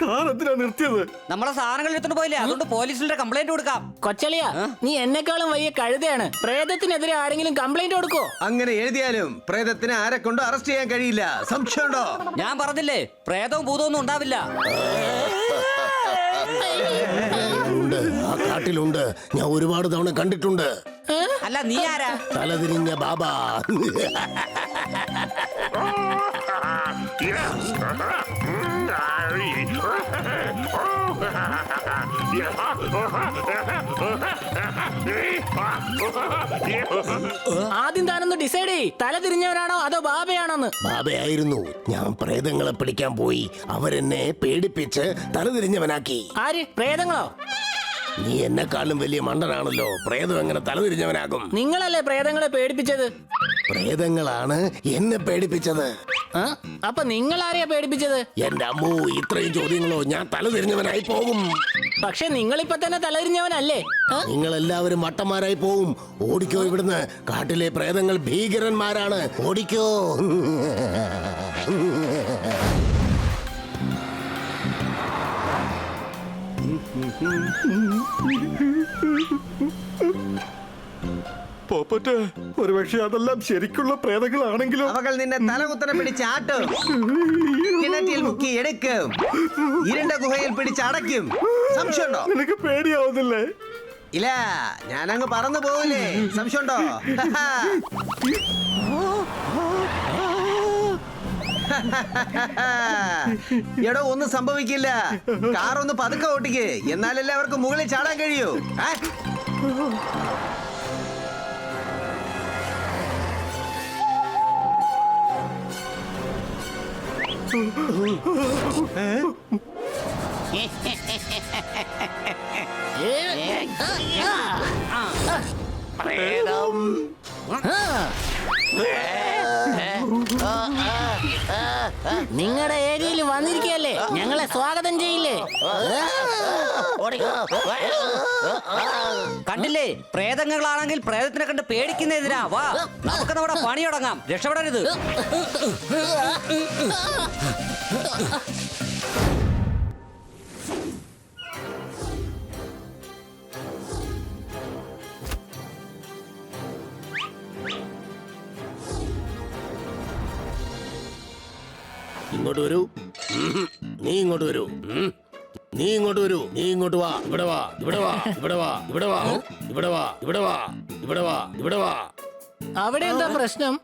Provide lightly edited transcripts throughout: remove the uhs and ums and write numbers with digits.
Car എന്തിനാ നിർത്തിയത്? നമ്മളെ സാധനങ്ങൾ എടുത്തോണ്ട് പോയില്ലേ, അതുകൊണ്ട് പോലീസിന്റെ കംപ്ലൈന്റ് കൊടുക്കാം. കൊച്ചളിയാ, നീ എന്നെക്കാളും വലിയ കഴുതയാണ്. പ്രേതത്തിനെതിരെ ആരെങ്കിലും കംപ്ലൈന്റ് കൊടുക്കോ? അങ്ങനെ എഴുതിയാലും പ്രേതത്തിനെ ആരെ കൊണ്ട് അറസ്റ്റ് ചെയ്യാൻ കഴിയില്ല. സംശയമുണ്ടോ? ഞാൻ പറഞ്ഞില്ലേ, പ്രേതവും ഭൂതവും ഒന്നും ഉണ്ടാവില്ല. ഉണ്ട്, ആ കാട്ടിലുണ്ട്. ഞാൻ ഒരുപാട് തവണ കണ്ടിട്ടുണ്ട്. അല്ല, നീ ആരാ? തലതിരിഞ്ഞ ബാബ. ആദ്യം താനൊന്ന് ഡിസൈഡ് ചെയ്യ്, തല തിരിഞ്ഞവനാണോ അതോ ബാബയാണോന്ന്. ബാബയായിരുന്നു. ഞാൻ പ്രേതങ്ങളെ പിടിക്കാൻ പോയി. അവരെന്നെ പേടിപ്പിച്ച് തലതിരിഞ്ഞവനാക്കി. ആര്? പ്രേതങ്ങളോ? നീ എന്നെക്കാളും വലിയ മണ്ടനാണല്ലോ. പ്രേതം എങ്ങനെ തലതിരിഞ്ഞവനാകും? നിങ്ങളല്ലേ പ്രേതങ്ങളെ പേടിപ്പിച്ചത്? പ്രേതങ്ങളാണ് എന്നെ പേടിപ്പിച്ചത്. അപ്പൊ നിങ്ങൾ ആരെയാ പേടിപ്പിച്ചത്? എന്റെ അമ്മോ, ഇത്രയും ചോദ്യങ്ങളോ? ഞാൻ തലതിരിഞ്ഞവനായി പോകും. പക്ഷെ നിങ്ങളിപ്പൊ തന്നെ തലതിരിഞ്ഞവനല്ലേ? നിങ്ങൾ എല്ലാവരും വട്ടന്മാരായി പോവും. ഓടിക്കോ ഇവിടുന്ന്. കാട്ടിലെ പ്രേതങ്ങൾ ഭീകരന്മാരാണ്. ഓടിക്കോ. പോപ്പറ്റ്, ഒരുപക്ഷെ അതെല്ലാം ശരിക്കുള്ള പ്രേതങ്ങളാണെങ്കിലോ? അവകൾ നിന്നെ തലകുത്തനെ പിടിച്ച് ആട്ടും, കിണറ്റിൽ മുക്കി എടുക്കും, ഇരുണ്ട ഗുഹയിൽ പിടിച്ച് അടയ്ക്കും. സംശയമുണ്ടോ? നിനക്ക് പേടിയാവുന്നില്ലേ? ഇല്ല, ഞാനങ്ങ് പറന്നു പോവില്ലേ. സംശയമുണ്ടോ? എടോ, ഒന്നും സംഭവിക്കില്ല. കാർ ഒന്ന് പതുക്കെ ഓട്ടിക്ക്, എന്നാലല്ലേ അവർക്ക് മുകളിൽ ചാടാൻ കഴിയൂ. നിങ്ങളുടെ ഏരിയയിൽ വന്നിരിക്കല്ലേ, ഞങ്ങളെ സ്വാഗതം ചെയ്യില്ലേ? കണ്ടില്ലേ, പ്രേതങ്ങളാണെങ്കിൽ പ്രേതത്തിനെ കണ്ട് പേടിക്കുന്നതിനാ. വാ, നമുക്ക് നമ്മുടെ പണി തുടങ്ങാം. രക്ഷപ്പെടരുത്. ഇങ്ങോട്ട് വരൂ. നീ ഇങ്ങോട്ട് വരൂ. നീ ഇങ്ങോട്ട് വരൂ. നീ ഇങ്ങോട്ട് വാ. ഇവിടെ വാ. ഇവിടെ വാ. ഇവിടെ വാ. ഇവിടെ വാ. ഇവിടെ വാ. ഇവിടെ വാ. ഇവിടെ വാ. ഇവിടെ വാ. അവിടെ എന്താ പ്രശ്നം?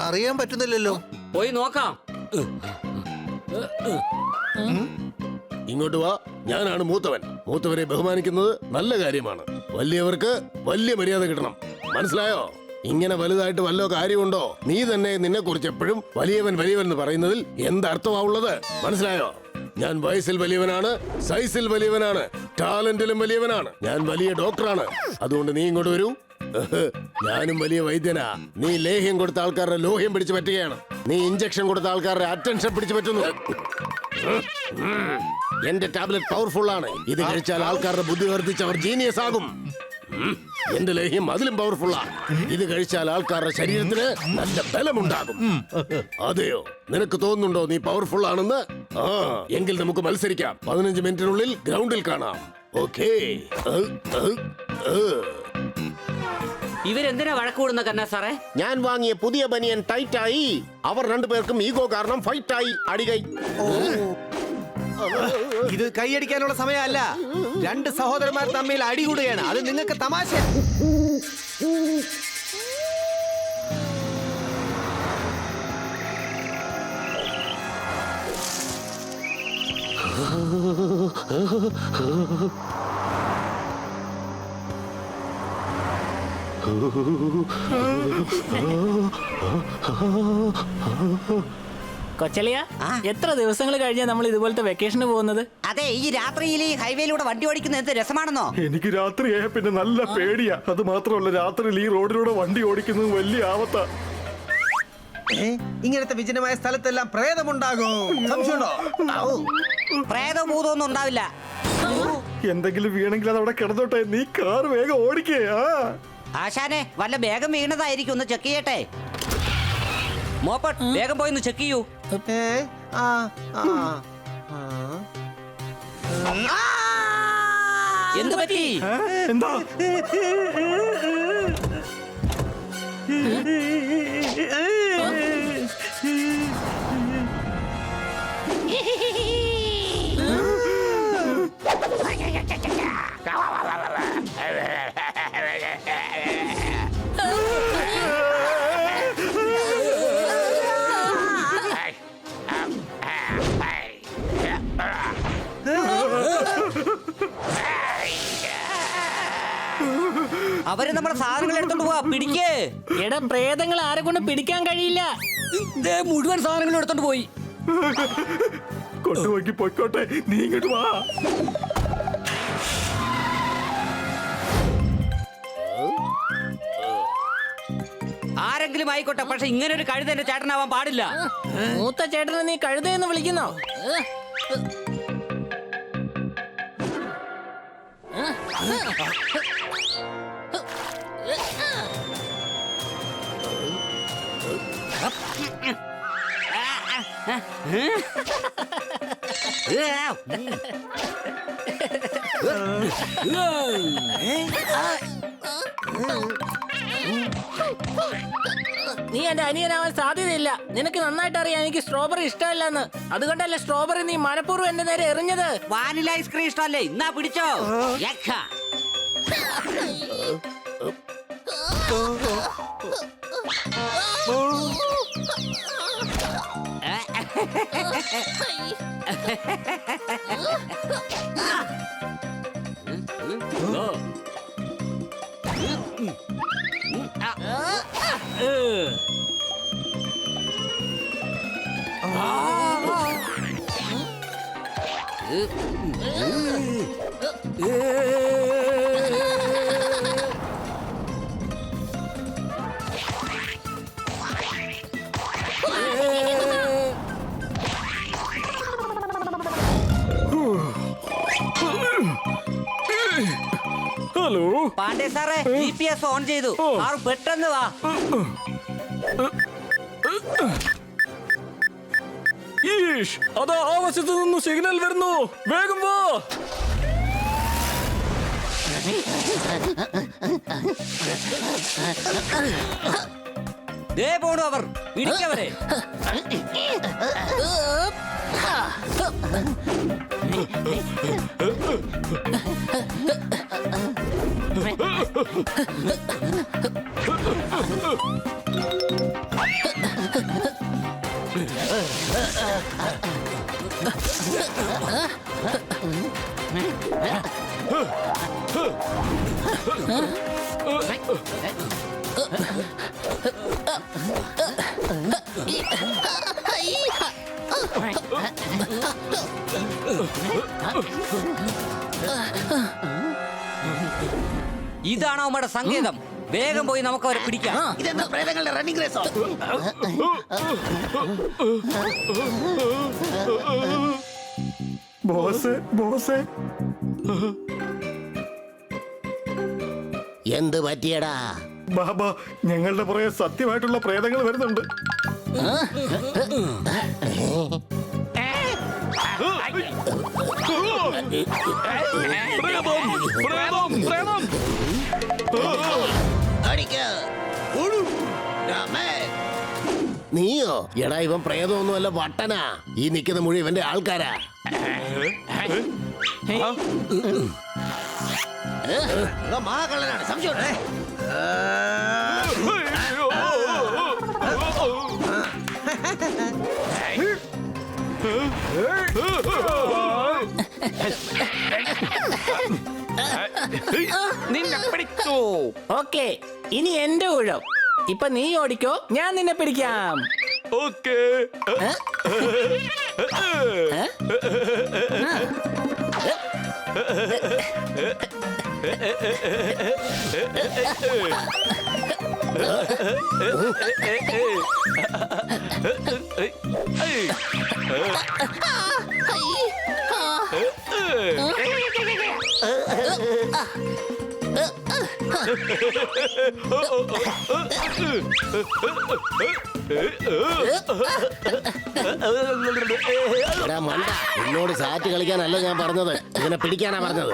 അറിയാൻ പറ്റുന്നില്ലല്ലോ. പോയി നോക്കാം. ഇങ്ങോട്ട് വാ. ഞാനാണ് മൂത്തവൻ. മൂത്തവരെ ബഹുമാനിക്കുന്നത് നല്ല കാര്യമാണ്. വലിയവർക്ക് വലിയ മര്യാദ കിട്ടണം. മനസ്സിലായോ? ഇങ്ങനെ വലുതായിട്ട് വല്ല കാര്യമുണ്ടോ? നീ തന്നെ നിന്നെ കുറിച്ച് എപ്പോഴും വലിയവൻ വലിയവൻ എന്ന് പറയുന്നതിൽ എന്തർത്ഥമാവുള്ളത്? മനസ്സിലായോ? ഞാൻ വയസ്സിൽ വലിയവനാണ്, സൈസിൽ വലിയവനാണ്, ടാലന്റിലും വലിയവനാണ്. ഞാൻ വലിയ ഡോക്ടറാണ്. അതുകൊണ്ട് നീ ഇങ്ങോട്ട് വരൂ. ഞാനും വലിയ വൈദ്യനാ. നീ ലേഹ്യം കൊടുത്ത ആൾക്കാരുടെ ലോഹ്യം പിടിച്ചു പറ്റുകയാണ്. നീ ഇഞ്ചക്ഷൻ കൊടുത്ത ആൾക്കാരുടെ അറ്റൻഷൻ പിടിച്ചു പറ്റുന്നു. എന്റെ ടാബ്ലറ്റ് പവർഫുൾ ആണ്. ഇത് കഴിച്ചാൽ ആൾക്കാരുടെ ബുദ്ധി വർദ്ധിച്ച് അവർ ജീനിയസ് ആകും. എന്റെ ലേഹ്യം അതിലും പവർഫുള്ളാ. ഇത് കഴിച്ചാൽ ആൾക്കാരുടെ ശരീരത്തിന് നല്ല ബലമുണ്ടാകും. അതെയോ? നിനക്ക് തോന്നുന്നുണ്ടോ നീ പവർഫുൾ ആണെന്ന്? എങ്കിൽ നമുക്ക് മത്സരിക്കാം. 15 മിനിറ്റിനുള്ളിൽ ഗ്രൗണ്ടിൽ കാണാം. ഓക്കേ? ഇവരെന്തിനാ വഴക്കൂടുന്ന കന്നാ സാറേ? ഞാൻ വാങ്ങിയ പുതിയ ബനിയൻ ടൈറ്റായി. അവർ രണ്ടുപേർക്കും ഈഗോ കാരണം ഫൈറ്റായി. അടികൈ. ഇത് കൈയടിക്കാനുള്ള സമയമല്ല. രണ്ട് സഹോദരന്മാർ തമ്മിൽ അടികൂടുകയാണ്. അത് നിങ്ങൾക്ക് തമാശ. കൊച്ചലിയ, എത്ര ദിവസങ്ങൾ കഴിഞ്ഞാ നമ്മൾ ഇതുപോലത്തെ വെക്കേഷന് പോകുന്നത്? അതെ, ഈ രാത്രിയിൽ ഈ ഹൈവേയിലൂടെ വണ്ടി ഓടിക്കുന്നത് എന്ത് രസമാണെന്നോ. എനിക്ക് രാത്രിയായ പിന്നെ നല്ല പേടിയാ. അത് മാത്രമല്ല, രാത്രിയിൽ ഈ റോഡിലൂടെ വണ്ടി ഓടിക്കുന്നത് വലിയ ആപത്താ. ഇങ്ങനത്തെ വിജനമായ സ്ഥലത്തെല്ലാം പ്രേതമുണ്ടാകും. സംശയമുണ്ടോ? പ്രേതവും ഭൂതമൊന്നും ഉണ്ടാവില്ല. എന്തെങ്കിലും വീണെങ്കിൽ അത് അവിടെ കിടന്നോട്ടെ. നീ കാർ വേഗം ഓടിക്കേ. ആശാനെ, വല്ല വേഗം വീണതായിരിക്കും. ഒന്ന് ചെക്ക് ചെയ്യട്ടെ. മോപ്പട്ട്, വേഗം പോയി ഒന്ന് ചെക്ക് ചെയ്യൂ. എന്ത് പറ്റി? എന്താ അവര് നമ്മുടെ സാധനങ്ങൾ എടുത്തോണ്ട് പോവാ, പിടിക്കേ. എടാ പ്രേതങ്ങൾ ആരെ കൊണ്ട് പിടിക്കാൻ കഴിയില്ല. ദേ മുഴുവൻ സാധനങ്ങളും എടുത്തോണ്ട് പോയി. കൊണ്ടുപോയി പൊയ്ക്കോട്ടെ, നീ ഇങ്ങോട്ട് വാ. ആരെങ്കിലും ആയിക്കോട്ടെ, പക്ഷെ ഇങ്ങനെ ഒരു കഴുത എന്റെ ചേട്ടനാവാൻ പാടില്ല. മൂത്ത ചേട്ടനെ നീ കഴുതയെന്ന് വിളിക്കുന്നോ? നീ എന്റെ അനിയനാവാൻ സാധ്യതയില്ല. നിനക്ക് നന്നായിട്ട് അറിയാം എനിക്ക് സ്ട്രോബെറി ഇഷ്ടമല്ലെന്ന്. അതുകൊണ്ടല്ലേ സ്ട്രോബെറി നീ മനഃപൂർവ്വം എന്റെ നേരെ എറിഞ്ഞത്. വാനില ഐസ്ക്രീം ഇഷ്ടമല്ലേ? ഇന്നാ പിടിച്ചോ. യക്ക. ഹലോ പാണ്ഡേ സാറേ, GPS ഓൺ ചെയ്തു. ആറ് പെട്ടെന്ന് വാ. ഈഷ്, അതാ ആ വശത്ത് നിന്ന് സിഗ്നൽ വരുന്നു. വേഗം വാ. ദേ പോണു അവർ. പിടിക്കവരെ. ഇതാണ് അവന്മാരുടെ സങ്കേതം. വേഗം പോയി നമുക്ക് അവരെ പിടിക്കാം. ഇതെന്താ പ്രേതങ്ങളുടെ റണ്ണിംഗ് റേസോ? ബോസ് ബോസേ, എന്ത് പറ്റിയടാ? ബാബ, ഞങ്ങളുടെ പുറകെ സത്യമായിട്ടുള്ള പ്രേതങ്ങൾ വരുന്നുണ്ട്. നീയോ? എടാ ഇവൻ പ്രേതമൊന്നുമല്ല, വട്ടനാ. ഈ നിൽക്കുന്ന മുഴുവൻ ഇവന്റെ ആൾക്കാരാ. മഹാകള്ളനാണ്, സംശയമുണ്ടേ. നിന്നെ പിടിച്ചു. ഓക്കെ, ഇനി എന്റെ ഊഴം. ഇപ്പൊ നീ ഓടിക്കോ, ഞാൻ നിന്നെ പിടിക്കാം. ഓക്കേ. എടാ മണ്ട, എന്നോട് സാറ്റ് കളിക്കാനല്ല ഞാൻ പറഞ്ഞത്, ഇവനെ പിടിക്കാനാ പറഞ്ഞത്.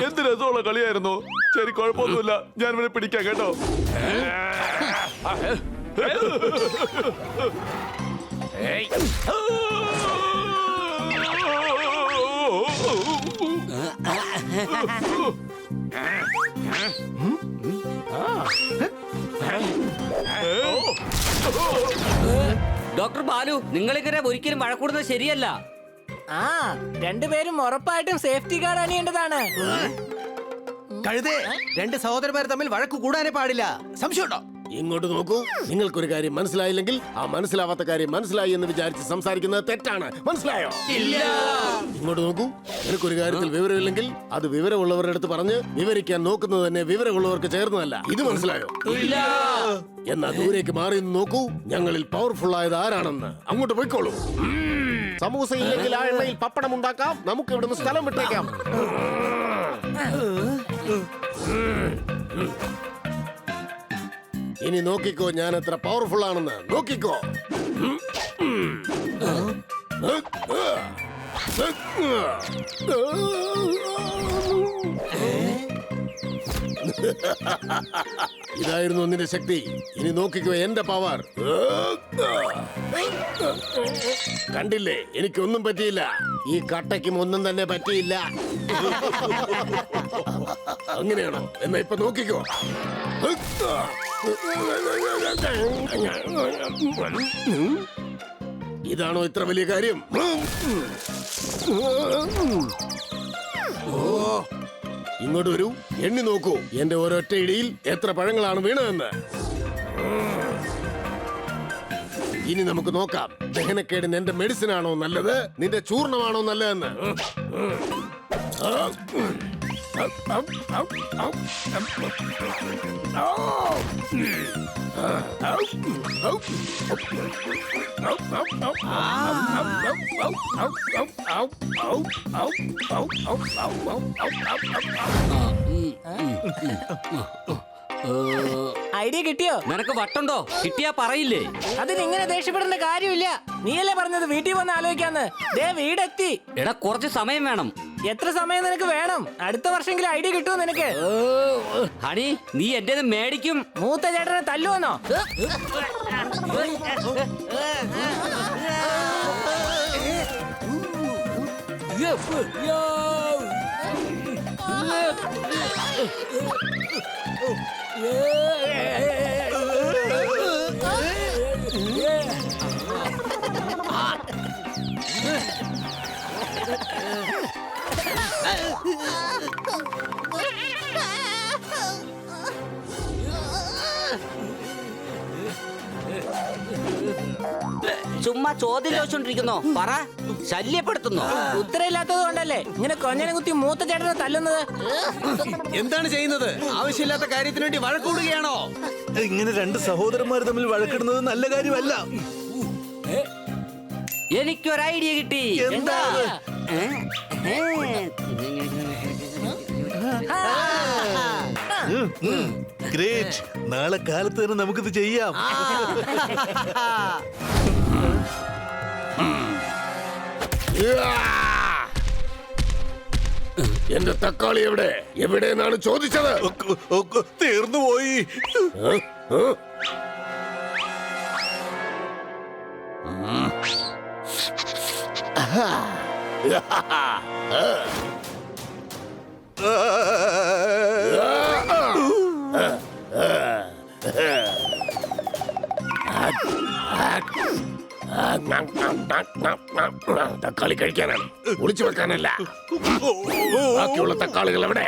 എന്ത് രസമുള്ള കളിയായിരുന്നു. ശരി, കുഴപ്പമൊന്നുമില്ല, ഞാൻ ഇവനെ പിടിക്കാം കേട്ടോ. ഡോക്ടർ ബാലു, നിങ്ങളിങ്ങനെ ഒരിക്കലും വഴക്കൂടുന്നത് ശരിയല്ല. ആ, രണ്ടുപേരും ഉറപ്പായിട്ടും സേഫ്റ്റി ഗാർഡ് അണിയേണ്ടതാണ്. കഴുതേ, രണ്ട് സഹോദരന്മാർ തമ്മിൽ വഴക്ക് കൂടാനേ പാടില്ല. സംശയമുണ്ടോ? ഇങ്ങോട്ട് നോക്കൂ. നിങ്ങൾക്കൊരു കാര്യം മനസ്സിലായില്ലെങ്കിൽ ആ മനസ്സിലാവാത്ത കാര്യം മനസ്സിലായി എന്ന് വിചാരിച്ച് സംസാരിക്കുന്നത് തെറ്റാണ്. മനസ്സിലായോ? ഇങ്ങോട്ട് നോക്കൂ. നിനക്കൊരു കാര്യത്തിൽ വിവരമില്ലെങ്കിൽ അത് വിവരമുള്ളവരുടെ അടുത്ത് പറഞ്ഞ് വിവരിക്കാൻ നോക്കുന്നത് തന്നെ വിവരമുള്ളവർക്ക് ചേർന്നതല്ല. ഇത് മനസ്സിലായോ? എന്നാ ദൂരേക്ക് മാറി നിന്ന് നോക്കൂ. ഞങ്ങളിൽ പവർഫുൾ ആയത് ആരാണെന്ന്. അങ്ങോട്ട് പോയിക്കോളൂ. സമൂസ ഇല്ലെങ്കിൽ ആ എണ്ണയിൽ പപ്പടം ഉണ്ടാക്കാം. നമുക്ക് ഇവിടുന്ന് സ്ഥലം വിട്ടേക്കാം. ഇനി നോക്കിക്കോ ഞാൻ എത്ര പവർഫുൾ ആണെന്ന്. നോക്കിക്കോ. ഇതായിരുന്നു നിന്റെ ശക്തി. ഇനി നോക്കിക്കോ എന്റെ പവർ. കണ്ടില്ലേ, എനിക്കൊന്നും പറ്റിയില്ല. ഈ കട്ടയ്ക്കും ഒന്നും തന്നെ പറ്റിയില്ല. അങ്ങനെയാണോ? എന്നാ ഇപ്പൊ നോക്കിക്കോ. ഇതാണോ ഇത്ര വലിയ കാര്യം? ഇങ്ങോട്ട് വരൂ, എണ്ണി നോക്കൂ. എന്റെ ഒരൊറ്റ ഇടിയിൽ എത്ര പഴങ്ങളാണ് വീണതെന്ന്. ഇനി നമുക്ക് നോക്കാം, ദഹനക്കേടിന് എന്റെ മെഡിസിൻ ആണോ നല്ലത്, നിന്റെ ചൂർണമാണോ നല്ലതെന്ന്. ഐഡിയ കിട്ടിയോ? നിനക്ക് വട്ടുണ്ടോ? കിട്ടിയാ പറയില്ലേ? അതിനിങ്ങനെ ദേഷ്യപ്പെടേണ്ട കാര്യമില്ല. നീയല്ലേ പറഞ്ഞത് വീട്ടിൽ വന്ന് ആലോചിക്കാന്ന്. ദേ വീടെത്തി. എടാ, കുറച്ച് സമയം വേണം. എത്ര സമയം നിനക്ക് വേണം? അടുത്ത വർഷമെങ്കിലും ഐഡിയ കിട്ടുമോ നിനക്ക്? ഹണി, നീ എന്റെ മേടിക്കും. മൂത്ത ചേട്ടനെ തല്ലുവന്നോ? ചുമ്മാ ചോദ്യം ചോദിച്ചോണ്ടിരിക്കുന്നോ? പറ, ശല്യപ്പെടുത്തുന്നോ? ഉത്തരയില്ലാത്തത് കൊണ്ടല്ലേ ഇങ്ങനെ കൊഞ്ഞനെ കുത്തി മൂത്ത ചേട്ടനെ തല്ലുന്നത്? എന്താണ് ചെയ്യുന്നത്? ആവശ്യമില്ലാത്ത കാര്യത്തിന് വേണ്ടി വഴക്കൂടുകയാണോ? ഇങ്ങനെ രണ്ട് സഹോദരന്മാർ തമ്മിൽ വഴക്കിടുന്നത് നല്ല കാര്യമല്ല. എനിക്കൊരു ഐഡിയ കിട്ടി. എന്താ? ഗ്രേറ്റ്. നാളെ കാലത്ത് തന്നെ നമുക്കിത് ചെയ്യാം. എന്റെ തക്കാളി എവിടെ? എവിടെയെന്നാണ് ചോദിച്ചത്. തീർന്നുപോയി. തക്കാളി കഴിക്കാനാണ്, ഒളിച്ചു വെക്കാനല്ല. ബാക്കിയുള്ള തക്കാളികൾ എവിടെ?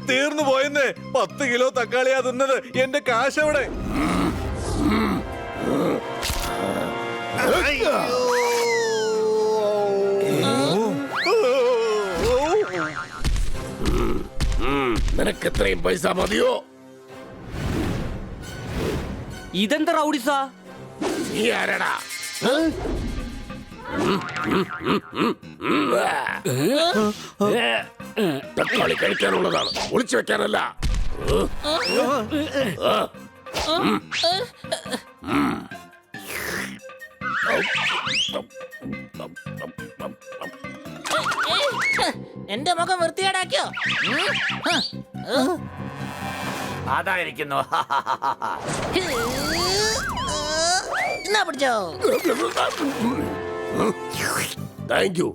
തീർന്നു പോയെന്നേ. 10 കിലോ തക്കാളിയാ തിന്നത്. എന്റെ കാശ് എവിടെ? നിനക്ക് എത്രയും പൈസ മതിയോ? ഇതെന്താ റൗഡിസാ? നീ ആരടാ? തക്കാളി കഴിക്കാനുള്ളതാണ്, ഒളിച്ചു വെക്കാനല്ല. എന്റെ മുഖം വൃത്തികേടാക്കിയോ? അതായിരിക്കുന്നു. എന്നാ പിടിച്ചോ. Thank you.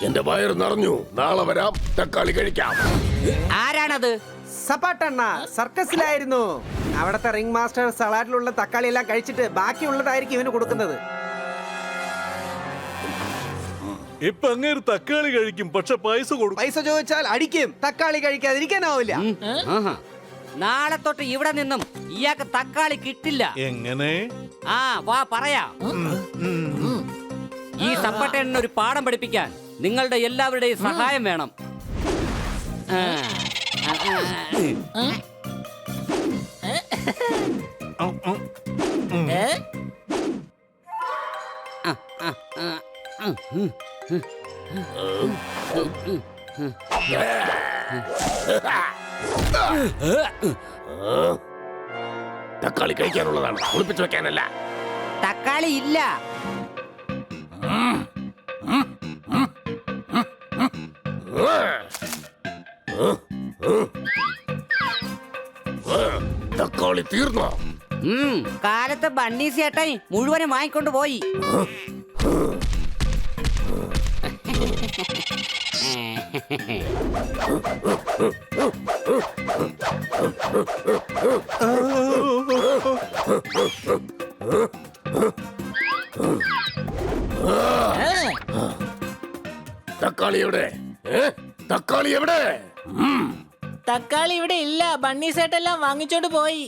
എന്റെ വയറ് നിറഞ്ഞു. നാളെ വരാം, തക്കാളി കഴിക്കാം. ആരാണത്? സപ്പാട്ടണ്ണ സർക്കസിലായിരുന്നു. അവിടത്തെ റിംഗ് മാസ്റ്റർ സലാഡിലുള്ള തക്കാളി എല്ലാം കഴിച്ചിട്ട് ബാക്കിയുള്ളതായിരിക്കും ഇവന് കൊടുക്കുന്നത്. ഇപ്പൊ അങ്ങേര് തക്കാളി കഴിക്കും, പക്ഷെ പൈസ കൊടുക്കും. പൈസ ചോദിച്ചാൽ അടിക്കും. തക്കാളി കഴിക്കാതിരിക്കാനാവില്ല. ആഹാ. നാളെ തൊട്ട് ഇവിടെ നിന്നും ഇയാൾക്ക് തക്കാളി കിട്ടില്ല. എങ്ങനെ? ആ വാ പറയാം. ഈ സപ്പട്ടേണ്ണ ഒരു പാഠം പഠിപ്പിക്കാൻ നിങ്ങളുടെ എല്ലാവരുടെയും സഹായം വേണം. ആ. തക്കാളി കഴിക്കാനുള്ളതാണ്, ഒളിപ്പിച്ചു വെക്കാനല്ല. തക്കാളി ഇല്ല. തക്കാളി തീർന്നോ? കാലത്ത് ബണ്ണീസ് ചേട്ടായി മുഴുവനും വാങ്ങിക്കൊണ്ട് പോയി. തക്കാളി എവിടെ? തക്കാളി എവിടെ? തക്കാളി ഇവിടെ ഇല്ല. ബണ്ണി സെട്ടെല്ലാം വാങ്ങിച്ചോണ്ട് പോയി.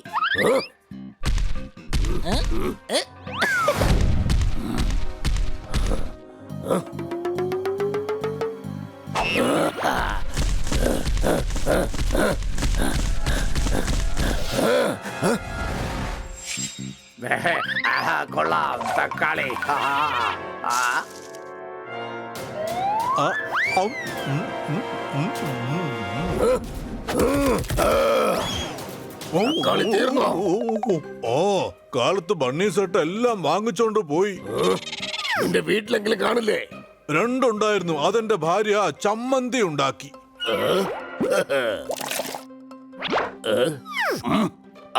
കൊള്ളാം തക്കാളി. തക്കാളി തീർന്നോ? ഓ, കാലത്ത് ബണ്ണി സെട്ട് എല്ലാം വാങ്ങിച്ചോണ്ട് പോയി. നിന്റെ വീട്ടിലെങ്കിലും കാണില്ലേ? രണ്ടുണ്ടായിരുന്നു. അതെന്റെ ഭാര്യ ചമ്മന്തി ഉണ്ടാക്കി.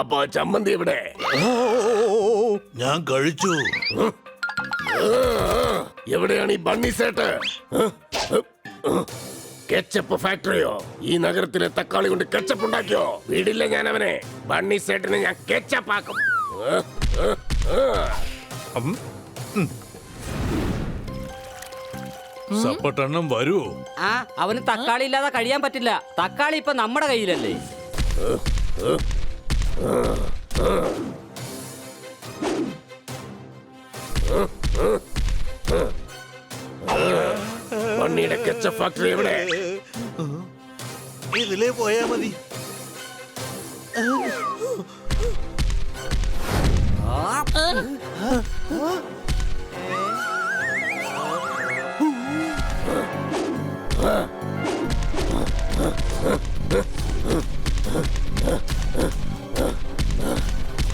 അപ്പൊ ചമ്മന്തി എവിടെ? ഞാൻ കഴിച്ചു. എവിടെയാണ് ഈ ബണ്ണി സെട്ട്? കെച്ചപ്പ് ഫാക്ടറിയോ? ഈ നഗരത്തിലെ തക്കാളി കൊണ്ട് കെച്ചപ്പ് ഉണ്ടാക്കിയോ? വീടില്ല ഞാൻ അവനെ. ബണ്ണി സെട്ടിനെ ഞാൻ കെച്ചപ്പ് ആക്കും. സപ്പട്ടെണ്ണം വരൂ. ആ അവന് തക്കാളി ഇല്ലാതെ കഴിയാൻ പറ്റില്ല. തക്കാളി ഇപ്പൊ നമ്മുടെ കയ്യിലല്ലേ. ബണ്ണിയുടെ കെച്ചപ്പ് ഫാക്ടറി എവിടെ? ഇതിലേ പോയാ മതി.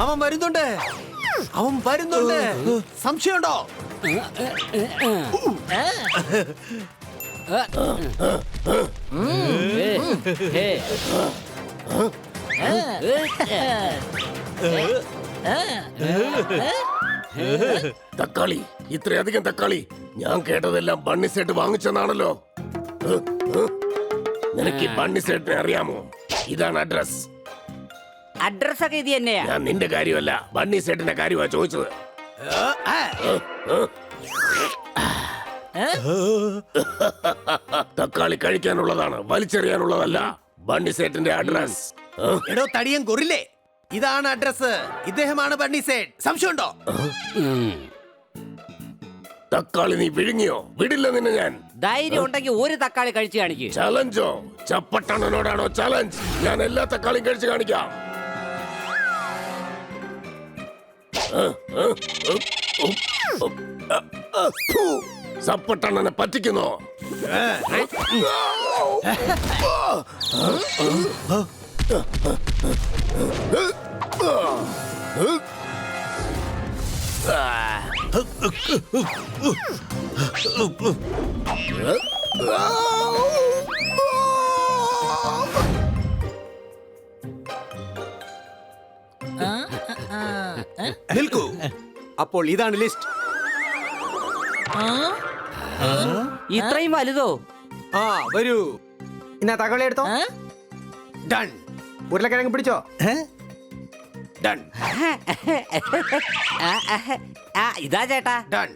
അവൻ വരുന്നുണ്ട്. അവൻ വരുന്നുണ്ട്. സംശയമുണ്ടോ? തക്കാളി, ഇത്രയധികം തക്കാളി. ഞാൻ കേട്ടതെല്ലാം ബണ്ണി സെട്ട് വാങ്ങിച്ചെന്നാണല്ലോ. നിനക്ക് ഈ ബണ്ണി സെട്ടിനെ അറിയാമോ? ഇതാണ് അഡ്രസ്. അഡ്രസ് ഒക്കെ ഇത് തന്നെയാ. ഞാൻ നിന്റെ കാര്യമല്ല, ബണ്ണി സെട്ടിന്റെ കാര്യമാ ചോദിച്ചത്. തക്കാളി കഴിക്കാനുള്ളതാണ്, വലിച്ചെറിയാനുള്ളതല്ല. Bunny സെട്ടിന്റെ address. എടോ തടിയൻ കൊറില്ലേ, ഇതാണ് അഡ്രസ്. ഇദ്ദേഹമാണ് ബണ്ണി സേട്ട്. സംശയമുണ്ടോ? തക്കാളി നീ വിഴുങ്ങിയോ? വിടില്ല നിന്നെ ഞാൻ. ധൈര്യം ഉണ്ടെങ്കിൽ ഒരു തക്കാളി കഴിച്ചു കാണിക്ക്. ചലഞ്ചോ? ചപ്പട്ടണ്ണനോടാണോ ചലഞ്ച്? ഞാൻ എല്ലാ തക്കാളിയും കഴിച്ച് കാണിക്കാം. സപ്പട്ടണ്ണനെ പറ്റിക്കുന്നോ? നിൽക്കൂ. അപ്പോൾ ഇതാണ് ലിസ്റ്റ്. ഇത്രയും വലുതോ? ആ വരൂ. ഇന്നാ തകവളി എടുത്തോ. ഡൺ. ഉരുളക്കിഴങ്ങ് പിടിച്ചോ. ഡൺ. ഇതാ ചേട്ടാ. Done.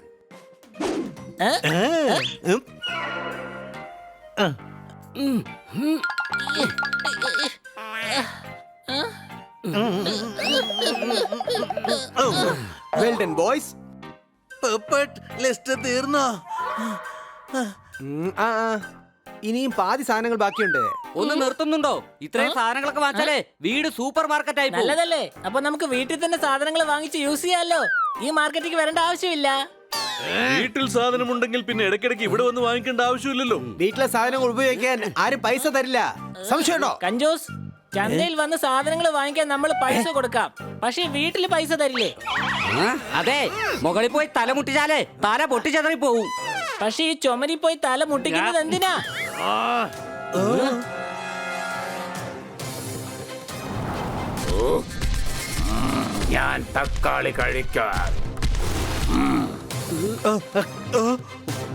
Well done boys. List തീർന്നോ? ഇനിയും പാതി സാധനങ്ങൾ ബാക്കിയുണ്ട്. ഒന്ന് നിർത്തുന്നുണ്ടോ? ഇത്രയും സാധനങ്ങളൊക്കെ വാങ്ങിച്ചാലേ വീട് സൂപ്പർ മാർക്കറ്റ് ആയി പോകും. നല്ലതല്ലേ? അപ്പൊ നമുക്ക് വീട്ടിൽ തന്നെ സാധനങ്ങൾ വാങ്ങിച്ച് യൂസ് ചെയ്യാമല്ലോ. ഈ മാർക്കറ്റിലേക്ക് വരേണ്ട ആവശ്യമില്ല. വീട്ടിൽ സാധനമുണ്ടെങ്കിൽ പിന്നെ ഇടയ്ക്കിടയ്ക്ക് ഇവിടെ വന്ന് വാങ്ങിക്കേണ്ട ആവശ്യമില്ലല്ലോ. വീട്ടിലെ സാധനങ്ങൾ ഉപയോഗിക്കാൻ ആരും പൈസ തരില്ല. സംശയമുണ്ടോ? കഞ്ചോസ്, ചന്തയിൽ വന്ന് സാധനങ്ങൾ വാങ്ങിക്കാൻ നമ്മൾ പൈസ കൊടുക്കാം, പക്ഷേ വീട്ടിൽ പൈസ തരില്ലേ? അതെ, മുകളിൽ പോയി തല മുട്ടിച്ചാലേ തല പൊട്ടിച്ചതറി പോവും. പക്ഷേ ഈ ചുമരി പോയി തല മുട്ടിക്കുന്നത് എന്തിനാ? ഞാൻ തക്കാളി കഴിക്കാൻ.